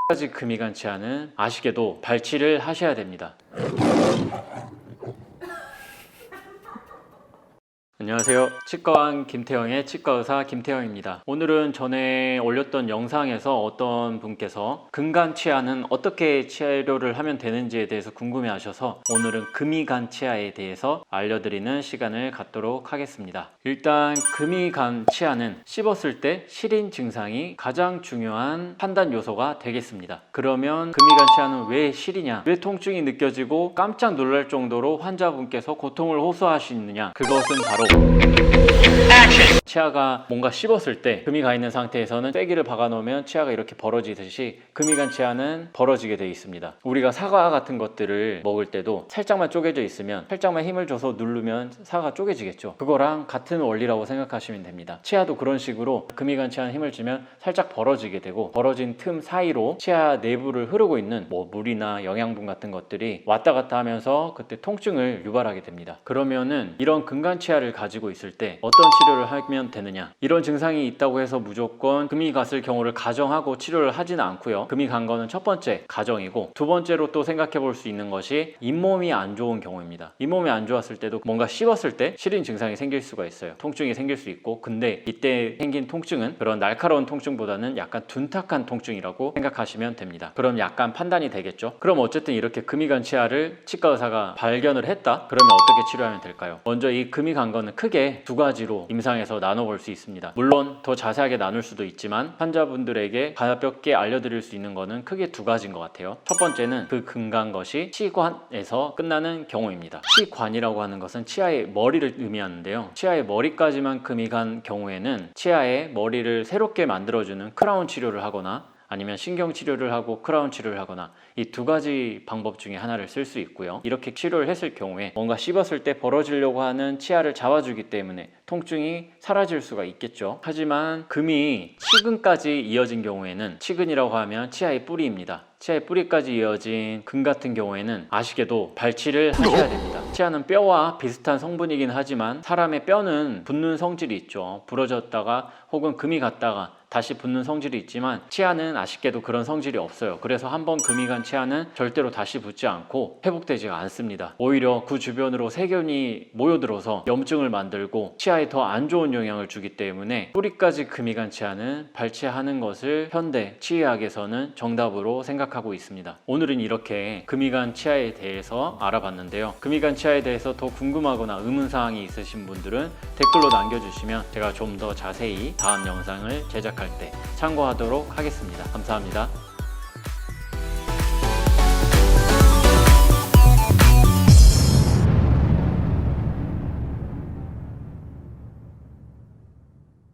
까지 금이 간 치아는 아쉽게도 발치를 하셔야 됩니다. 안녕하세요. 치과왕 김태형의 치과의사 김태형입니다. 오늘은 전에 올렸던 영상에서 어떤 분께서 금간 치아는 어떻게 치료를 하면 되는지에 대해서 궁금해 하셔서 오늘은 금이 간 치아에 대해서 알려드리는 시간을 갖도록 하겠습니다. 일단 금이 간 치아는 씹었을 때 시린 증상이 가장 중요한 판단 요소가 되겠습니다. 그러면 금이 간 치아는 왜 시리냐, 왜 통증이 느껴지고 깜짝 놀랄 정도로 환자분께서 고통을 호소하시느냐, 그것은 바로 치아가 뭔가 씹었을 때 금이 가 있는 상태에서는 쐐기를 박아 놓으면 치아가 이렇게 벌어지듯이 금이 간 치아는 벌어지게 되어 있습니다. 우리가 사과 같은 것들을 먹을 때도 살짝만 쪼개져 있으면 살짝만 힘을 줘서 누르면 사과가 쪼개지겠죠. 그거랑 같은 원리라고 생각하시면 됩니다. 치아도 그런 식으로 금이 간 치아는 힘을 주면 살짝 벌어지게 되고, 벌어진 틈 사이로 치아 내부를 흐르고 있는 물이나 영양분 같은 것들이 왔다 갔다 하면서 그때 통증을 유발하게 됩니다. 그러면은 이런 금간 치아를 가지고 있을 때 어떤 치료를 하면 되느냐, 이런 증상이 있다고 해서 무조건 금이 갔을 경우를 가정하고 치료를 하지는 않고요. 금이 간 거는 첫 번째 가정이고, 두 번째로 또 생각해 볼 수 있는 것이 잇몸이 안 좋은 경우입니다. 잇몸이 안 좋았을 때도 뭔가 씹었을 때 시린 증상이 생길 수가 있어요. 통증이 생길 수 있고, 근데 이때 생긴 통증은 그런 날카로운 통증보다는 약간 둔탁한 통증이라고 생각하시면 됩니다. 그럼 약간 판단이 되겠죠. 그럼 어쨌든 이렇게 금이 간 치아를 치과 의사가 발견을 했다? 그러면 어떻게 치료하면 될까요? 먼저 이 금이 간 거는 크게 두 가지로 임상에서 나눠볼 수 있습니다. 물론 더 자세하게 나눌 수도 있지만 환자분들에게 가볍게 알려드릴 수 있는 거는 크게 두 가지인 것 같아요. 첫 번째는 그 금 간 것이 치관에서 끝나는 경우입니다. 치관이라고 하는 것은 치아의 머리를 의미하는데요. 치아의 머리까지만 금이 간 경우에는 치아의 머리를 새롭게 만들어주는 크라운 치료를 하거나 아니면 신경치료를 하고 크라운 치료를 하거나, 이 두 가지 방법 중에 하나를 쓸 수 있고요. 이렇게 치료를 했을 경우에 뭔가 씹었을 때 벌어지려고 하는 치아를 잡아주기 때문에 통증이 사라질 수가 있겠죠. 하지만 금이 치근까지 이어진 경우에는, 치근이라고 하면 치아의 뿌리입니다. 치아의 뿌리까지 이어진 금 같은 경우에는 아쉽게도 발치를 하셔야 됩니다. 치아는 뼈와 비슷한 성분이긴 하지만 사람의 뼈는 붙는 성질이 있죠. 부러졌다가 혹은 금이 갔다가 다시 붙는 성질이 있지만 치아는 아쉽게도 그런 성질이 없어요. 그래서 한번 금이 간 치아는 절대로 다시 붙지 않고 회복되지가 않습니다. 오히려 그 주변으로 세균이 모여들어서 염증을 만들고 치아에 더 안 좋은 영향을 주기 때문에 뿌리까지 금이 간 치아는 발치하는 것을 현대 치의학에서는 정답으로 생각하고 있습니다. 오늘은 이렇게 금이 간 치아에 대해서 알아봤는데요. 금이 간 치아에 대해서 더 궁금하거나 의문사항이 있으신 분들은 댓글로 남겨주시면 제가 좀 더 자세히 다음 영상을 제작할 때 참고하도록 하겠습니다. 감사합니다.